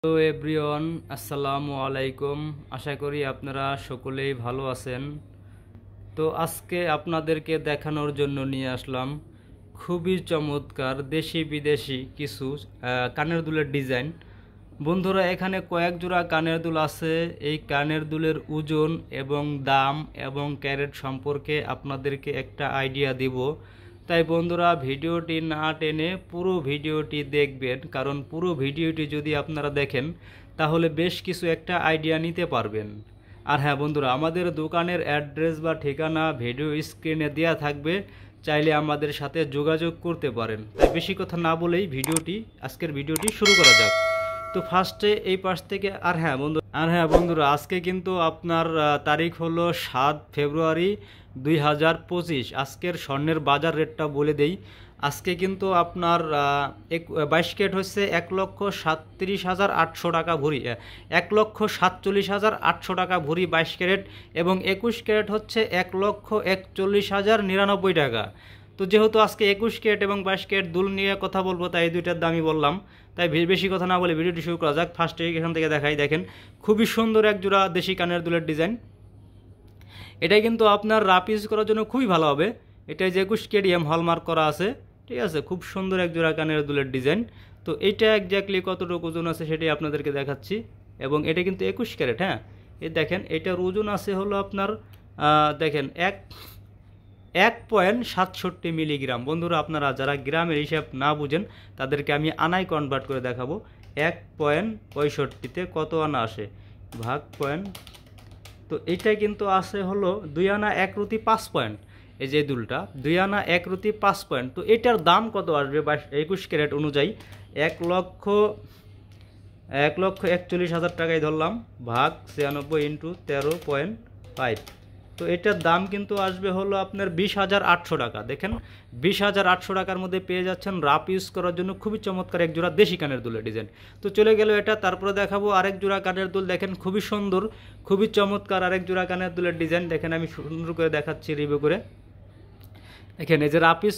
Hello everyone, আসসালামু আলাইকুম। আশা করি আপনারা সকলেই ভালো আছেন। তো আজকে আপনাদেরকে দেখানোর জন্য নিয়ে আসলাম খুবই চমৎকার দেশি বিদেশি কিছু কানের দুলের ডিজাইন। বন্ধুরা, এখানে কয়েক জোড়া কানের দুল আছে। এই কানের দুলের ওজন এবং দাম এবং ক্যারেট সম্পর্কে আপনাদেরকে একটা আইডিয়া দিব। তাই বন্ধুরা, ভিডিওটি না টেনে পুরো ভিডিওটি দেখবেন, কারণ পুরো ভিডিওটি যদি আপনারা দেখেন তাহলে বেশ কিছু একটা আইডিয়া নিতে পারবেন। আর হ্যাঁ বন্ধুরা, আমাদের দোকানের অ্যাড্রেস বা ঠিকানা ভিডিও স্ক্রিনে দেওয়া থাকবে, চাইলে আমাদের সাথে যোগাযোগ করতে পারেন। তাই বেশি কথা না বলেই আজকের ভিডিওটি শুরু করা যাক। তো ফার্স্টে এই পাশ থেকে আর হ্যাঁ বন্ধুরা, আজকে কিন্তু আপনার তারিখ হলো 7 ফেব্রুয়ারি 2025। আজকের স্বর্ণের বাজার রেটটা বলে দেই। আজকে কিন্তু আপনার 22 ক্যারেট হচ্ছে 1,37,800 টাকা ভরি, 1,47,800 টাকা ভরি 22 ক্যারেট, এবং 21 ক্যারেট হচ্ছে 1,41,099 টাকা। তো যেহেতু আজকে 21 ক্যারেট এবং 22 ক্যারেট দুল নিয়ে কথা বলবো, তাই এই দুইটার দামই বললাম। তাই বেশি কথা না বলে ভিডিওটি শুরু করা যাক। ফার্স্টে এখান থেকে দেখাই। দেখেন, খুবই সুন্দর এক জোড়া দেশি কানের দুলের ডিজাইন। এটাই কিন্তু আপনার রাফ ইউজ করার জন্য খুবই ভালো হবে। এটাই যে 21 কেডিএম হলমার্ক করা আছে, ঠিক আছে। খুব সুন্দর এক জোড়া কানের দুলের ডিজাইন। তো এইটা একজাক্টলি কতটুকু ওজন আছে সেটাই আপনাদেরকে দেখাচ্ছি। এবং এটা কিন্তু 21 ক্যারেট। হ্যাঁ, এই দেখেন, এটার ওজন আছে হলো আপনার দেখেন 1.67 মিলিগ্রাম। বন্ধুরা, আপনারা যারা গ্রামের হিসাব না বুঝেন তাদেরকে আমি আনায় কনভার্ট করে দেখাবো। 1.65-তে কত আনা আসে ভাগ পয়েন্ট। তো এইটা কিন্তু আছে হলো 2 আনা 1 রুটি 5 পয়েন্ট। এই যে দুলটা 2 আনা 1 রুটি 5 পয়েন্ট। তো এটার দাম কত আসবে 21 ক্যারেট অনুযায়ী? 1,41,000 টাকায় ধরলাম, ভাগ 96 ইন্টু 13.5। তো এটার দাম কিন্তু আসবে হলো আপনার 20,800 টাকা। দেখেন, 20,800 টাকার মধ্যে পেয়ে যাচ্ছেন রাফ ইউজ করার জন্য খুবই চমৎকার এক জোড়া দেশি কানের দুলের ডিজাইন। তো চলে গেল এটা। তারপরে দেখাবো আরেক জোড়া কানের দুল। দেখেন, খুবই সুন্দর, খুবই চমৎকার আরেক জোড়া কানের দুলের ডিজাইন। দেখেন, আমি সুন্দর করে দেখাচ্ছি রিভিউ করে। দেখেন, এই যে রাফ ইউজ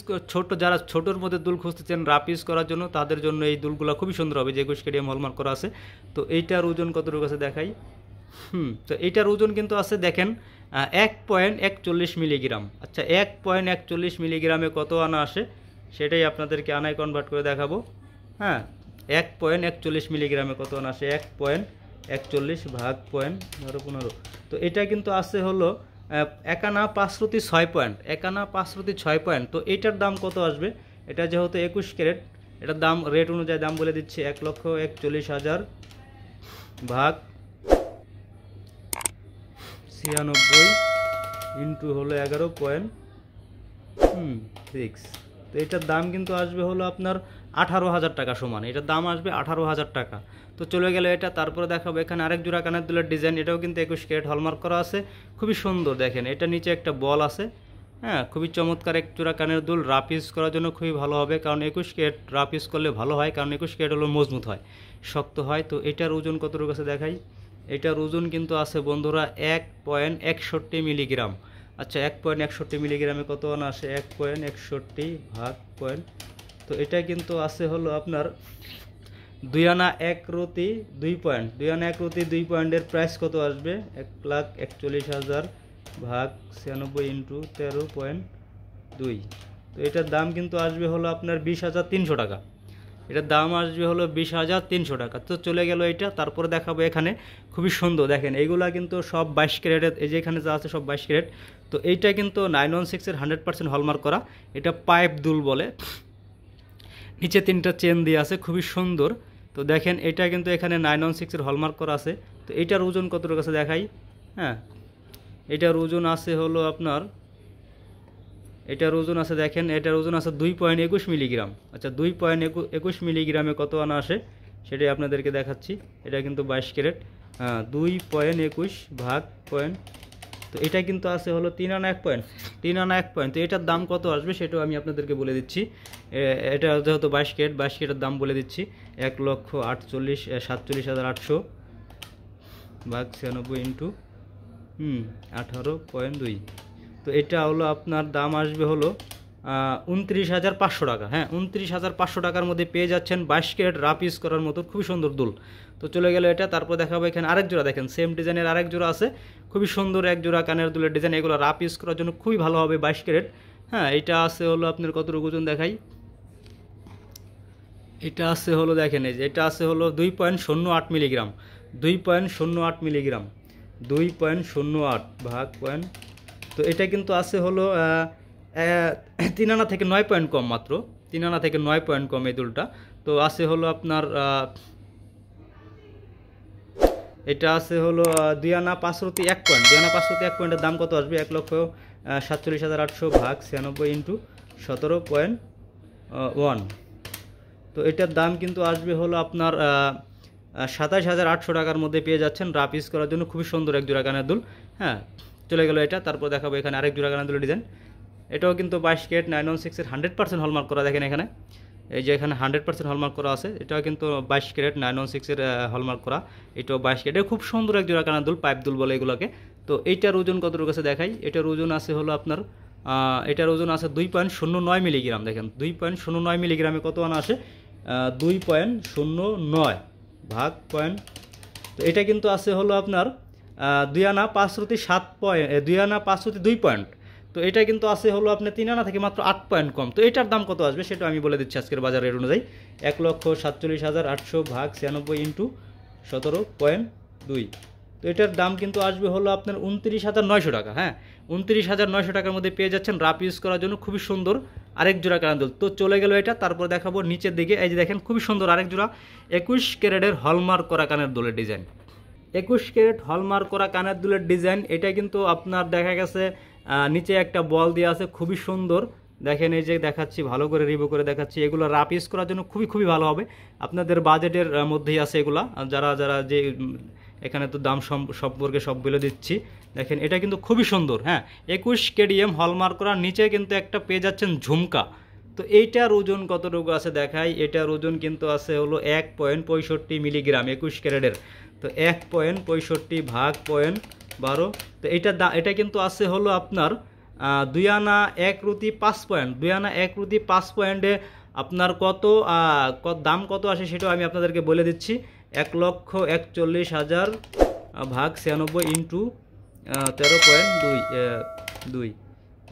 যারা ছোটোর মধ্যে দুল খুঁজতেছেন রাফ ইউজ করার জন্য, তাদের জন্য এই দুলগুলো খুবই সুন্দর হবে, যে 21 কেডিএম হলমার্ক করা আছে। তো এইটার ওজন কতটুকু আছে দেখাই। তো এইটার ওজন কিন্তু আছে দেখেন 1.41 মিলিগ্রাম। আচ্ছা, 1.41 মিলিগ্রামে কত আনা আসে সেটাই আপনাদেরকে আনায় কনভার্ট করে দেখাবো। হ্যাঁ, 1.41 মিলিগ্রামে কত আনা আসে? 1.41 ভাগ 0.15। তো এটা কিন্তু আছে হলো 1 আনা 5 রুটি 6 পয়েন্ট, 1 আনা 5 রুটি 6 পয়েন্ট। তো এইটার দাম কত আসবে? এটা যেহেতু 21 ক্যারেট, এটার দাম রেট অনুযায়ী দাম বলে দিচ্ছি। 1,41,000 ভাগ 96 ইন্টু হলো 11.6। তো এটার দাম কিন্তু আসবে হলো আপনার 18,000 টাকা সমান। এটার দাম আসবে 18,000 টাকা। তো চলে গেল এটা। তারপরে দেখাবো এখানে আরেক জোড়া কানের দুলের ডিজাইন। এটাও কিন্তু 21 ক্যারেট হলমার্ক করা আছে, খুবই সুন্দর। দেখেন, এটা নিচে একটা বল আছে। হ্যাঁ, খুবই চমৎকার এক জোড়া কানের দুল, রাফ ইউজ করার জন্য খুবই ভালো হবে। কারণ 21 ক্যারেট রাফ ইউজ করলে ভালো হয়, কারণ 21 ক্যারেট হলো মজবুত হয়, শক্ত হয়। তো এটার ওজন কতটুকু আছে দেখাই। এটার ওজন কিন্তু আছে বন্ধুরা 1.61 মিলিগ্রাম। আচ্ছা, 1.61 মিলিগ্রামে কত আনা আসে? 1.61 ভাগ পয়েন্ট। তো এটা কিন্তু আছে হলো আপনার 2 আনা 1 রুটি 2 পয়েন্ট। 2 আনা 1 রুটি 2 পয়েন্টের প্রাইস কত আসবে? 1,41,000 ভাগ 96 ইন্টু 13.2। তো এটার দাম কিন্তু আসবে হলো আপনার 20,300 টাকা। এটার দাম আসবে হলো 20,300 টাকা। তো চলে গেল এটা। তারপরে দেখাবো এখানে খুবই সুন্দর। দেখেন, এইগুলা কিন্তু সব 22 ক্যারেটের। এই যে এখানে যা আছে সব 22 ক্যারেট। তো এইটা কিন্তু 916-এর 100% হলমার্ক করা। এটা পাইপ দুল বলে। নিচে 3টা চেন দিয়ে আছে, খুবই সুন্দর। তো দেখেন, এটা কিন্তু এখানে 916-এর হলমার্ক করা আছে। তো এইটার ওজন কতটুকু আছে দেখাই। হ্যাঁ, এটার ওজন আছে হলো আপনার, এটার ওজন আছে দেখেন, এটার ওজন আছে 2.21 মিলিগ্রাম। আচ্ছা, 2.21 মিলিগ্রামে কত আনা আসে সেটাই আপনাদেরকে দেখাচ্ছি। এটা কিন্তু 22 ক্যারেট। হ্যাঁ, 2.21 ভাগ পয়েন্ট। তো এটা কিন্তু আছে হলো 3 আনা 1 পয়েন্ট, 3 আনা 1 পয়েন্ট। তো এটার দাম কত আসবে সেটাও আমি আপনাদেরকে বলে দিচ্ছি। এটা যেহেতু 22 ক্যারেট, 22 ক্যারেটের দাম বলে দিচ্ছি। 1,47,800 ভাগ 96 ইন্টু 18.2। তো এটা হলো আপনার দাম আসবে হলো 29,500 টাকা। হ্যাঁ, 29,500 টাকার মধ্যে পেয়ে যাচ্ছেন 22 ক্যারেট রাফ ইউজ করার মতো খুবই সুন্দর দুল। তো চলে গেল এটা। তারপর দেখাবো এখানে আরেক জোড়া, দেখেন সেম ডিজাইনের আরেক জোড়া আছে, খুবই সুন্দর এক জোড়া কানের দুলের ডিজাইন। এগুলো রাফ ইউজ করার জন্য খুবই ভালো হবে, 22 ক্যারেট। হ্যাঁ, এটা আছে হলো আপনার কতটুকু ওজন দেখাই, এটা আছে হলো দেখেন এই যে এটা আছে হলো 2.08 মিলিগ্রাম, 2.08 মিলিগ্রাম, 2.08 ভাগ পয়েন্ট। তো এটা কিন্তু আছে হলো 3 আনা থেকে 9 পয়েন্ট কম, মাত্র 3 আনা থেকে 9 পয়েন্ট কম এই দুলটা। তো আছে হলো আপনার এটা আছে হলো 2 আনা 5/1 পয়েন্ট, 2 আনা 5/1 পয়েন্টের দাম কত আসবে, 1,47,800 ভাগ 96 ইন্টু 17.1। তো এটার দাম কিন্তু আসবে হলো আপনার 27,800 টাকার মধ্যে পেয়ে যাচ্ছেন রাফ ইউজ করার জন্য খুবই সুন্দর এক জোড়া কানের দুল। হ্যাঁ, চলে গেল এটা। তারপর দেখাবো এখানে আরেক জোড়া কানের দুলের ডিজাইন। এটাও কিন্তু 22 ক্যারেট 916 এর 100% হলমার্ক করা, দেখেন এখানে এই যে এখানে 100% হলমার্ক করা আছে। এটাও কিন্তু 22 ক্যারেট 916 এর হলমার্ক করা, এটাও 22 ক্যারেট। খুব সুন্দর এক জোড়া কানের দুল, পাইপ দুল বলে এগুলোকে। তো এইটার ওজন কতটুকু আছে দেখাই, এটার ওজন আছে হলো আপনার এটার ওজন আছে 2.09 মিলিগ্রাম। দেখেন 2.09 মিলিগ্রামে কত আনা আসে, 2.09 ভাগ পয়েন্ট। তো এটা কিন্তু আছে হলো আপনার 2 আনা 5/7 পয়েন্ট, 2 আনা 5/2 পয়েন্ট। তো এটা কিন্তু আছে হলো আপনার 3 আনা থেকে মাত্র 8 পয়েন্ট কম। তো এটার দাম কত আসবে সেটা আমি বলে দিচ্ছি আজকের বাজার রেট অনুযায়ী, 1,47,800 ভাগ 96 ইন্টু 17.2। তো এটার দাম কিন্তু আসবে হলো আপনার 29,900 টাকা। হ্যাঁ, 29,900 টাকার মধ্যে পেয়ে যাচ্ছেন রাফ ইউজ করার জন্য খুবই সুন্দর আরেক জোড়া কানের দুল। তো চলে গেল এটা। তারপর দেখাবো নিচের দিকে, এই যে দেখেন খুবই সুন্দর আরেক জোড়া 21 ক্যারেটের হলমার্ক করা কানের দুলের ডিজাইন। 21 ক্যারেট হলমার্ক করা কানের দুলের ডিজাইন। এটা কিন্তু আপনার দেখা গেছে নিচে একটা বল দেওয়া আছে, খুবই সুন্দর। দেখেন এই যে দেখাচ্ছি, ভালো করে রিভিউ করে দেখাচ্ছি। এগুলো রাফ ইউজ করার জন্য খুবই ভালো হবে, আপনাদের বাজেটের মধ্যেই আছে এগুলা। যারা যে এখানে তো দাম সম্পর্কে সব বলে দিচ্ছি। দেখেন এটা কিন্তু খুবই সুন্দর। হ্যাঁ, 21 কেডিএম হলমার্ক করা, নিচে কিন্তু একটা পেয়ে যাচ্ছেন ঝুমকা। তো এইটার ওজন কতটুকু আছে দেখাই, এটার ওজন কিন্তু আছে হলো 1.65 মিলিগ্রাম 21 ক্যারেটের। তো 1.65 ভাগ 0.12। তো এটা কিন্তু আছে হলো আপনার 2 আনা 1/5 পয়েন্ট, 2 আনা 1/5 পয়েন্টে আপনার দাম কত আসে সেটাও আমি আপনাদেরকে বলে দিচ্ছি। 1,41,000 ভাগ 96 ইন্টু 13.2।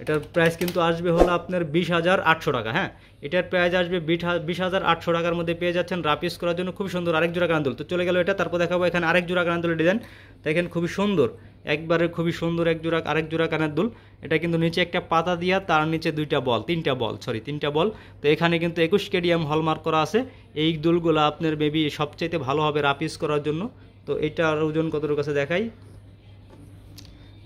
এটার প্রাইস কিন্তু আসবে হলো আপনার 20,800 টাকা। হ্যাঁ, এটার প্রাইস আসবে 20,800 টাকার মধ্যে পেয়ে যাচ্ছেন রাফ ইউজ করার জন্য খুবই সুন্দর আরেক জোড়া কানের দুল। তো চলে গেল এটা। তারপর দেখাবো এখানে আরেক জোড়া কানের দুলের ডিজাইন। দেখেন খুবই সুন্দর, একবারে খুবই সুন্দর আরেক জোড়া কানের দুল। এটা কিন্তু নিচে একটা পাতা দিয়া, তার নিচে তিনটা বল। তো এখানে কিন্তু 21 কেডিএম হলমার্ক করা আছে। এই দুলগুলো আপনার মেবি সবচাইতে ভালো হবে রাফ ইউজ করার জন্য। তো এটার ওজন কতটুকু আছে দেখাই,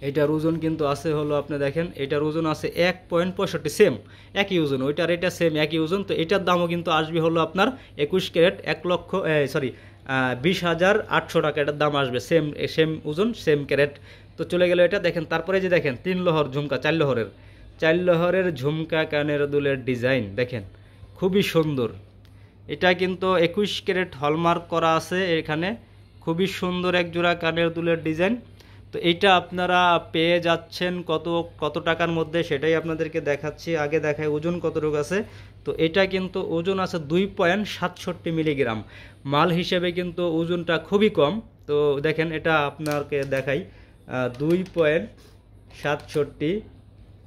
এটার ওজন কিন্তু আছে হলো আপনি দেখেন, এটার ওজন আছে 1.65, সেম একই ওজন, ওইটার এটা সেম একই ওজন। তো এটার দামও কিন্তু আসবে হলো আপনার 21 ক্যারেট 20,800 টাকা এটার দাম আসবে, সেম ওজন সেম ক্যারেট। তো চলে গেল এটা। দেখেন তারপরে যে দেখেন 3 লহর ঝুমকা, 4 লহরের ঝুমকা কানের দুলের ডিজাইন দেখেন খুবই সুন্দর। এটা কিন্তু 21 ক্যারেট হলমার্ক করা আছে এখানে, খুবই সুন্দর এক জোড়া কানের দুলের ডিজাইন। তো এইটা আপনারা পেয়ে যাচ্ছেন কত টাকার মধ্যে সেটাই আপনাদেরকে দেখাচ্ছি। আগে দেখায় ওজন কতটুকু আছে। তো এটা কিন্তু ওজন আছে 2.67 মিলিগ্রাম, মাল হিসেবে কিন্তু ওজনটা খুবই কম। তো দেখেন এটা আপনাকে দেখাই 2.67,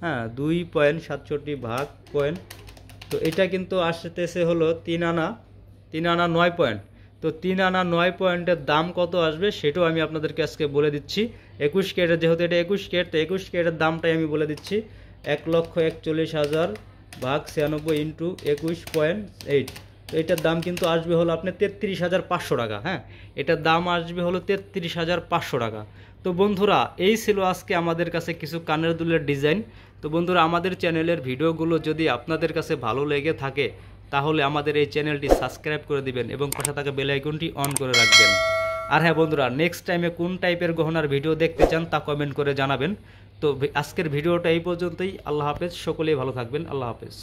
হ্যাঁ 2.67 ভাগ পয়েন্ট। তো এটা কিন্তু আসতেছে হলো 3 আনা 9 পয়েন্ট। তো 3 আনা 9 পয়েন্টের দাম কত আসবে সেটাও আমি আপনাদেরকে আজকে বলে দিচ্ছি। 21 ক্যারেটের, যেহেতু এটা 21 ক্যারেট, তো 21 ক্যারেটের দামটাই আমি বলে দিচ্ছি। 1,41,000 ভাগ 96 ইন্টু 21.8। তো এটার দাম কিন্তু আসবে হলো আপনার 33,500 টাকা। হ্যাঁ, এটার দাম আসবে হলো 33,500 টাকা। তো বন্ধুরা এই ছিল আজকে আমাদের কাছে কিছু কানের দুলের ডিজাইন। তো বন্ধুরা আমাদের চ্যানেলের ভিডিওগুলো যদি আপনাদের কাছে ভালো লেগে থাকে তাহলে আমাদের এই চ্যানেলটি সাবস্ক্রাইব করে দিবেন এবং পাশে থাকা বেল আইকনটি অন করে রাখবেন। আর হ্যাঁ বন্ধুরা, নেক্সট টাইমে কোন টাইপের গহনার ভিডিও দেখতে চান তা কমেন্ট করে জানাবেন। তো আজকের ভিডিওটা এই পর্যন্তই। আল্লাহ হাফেজ, সকলেই ভালো থাকবেন। আল্লাহ হাফেজ।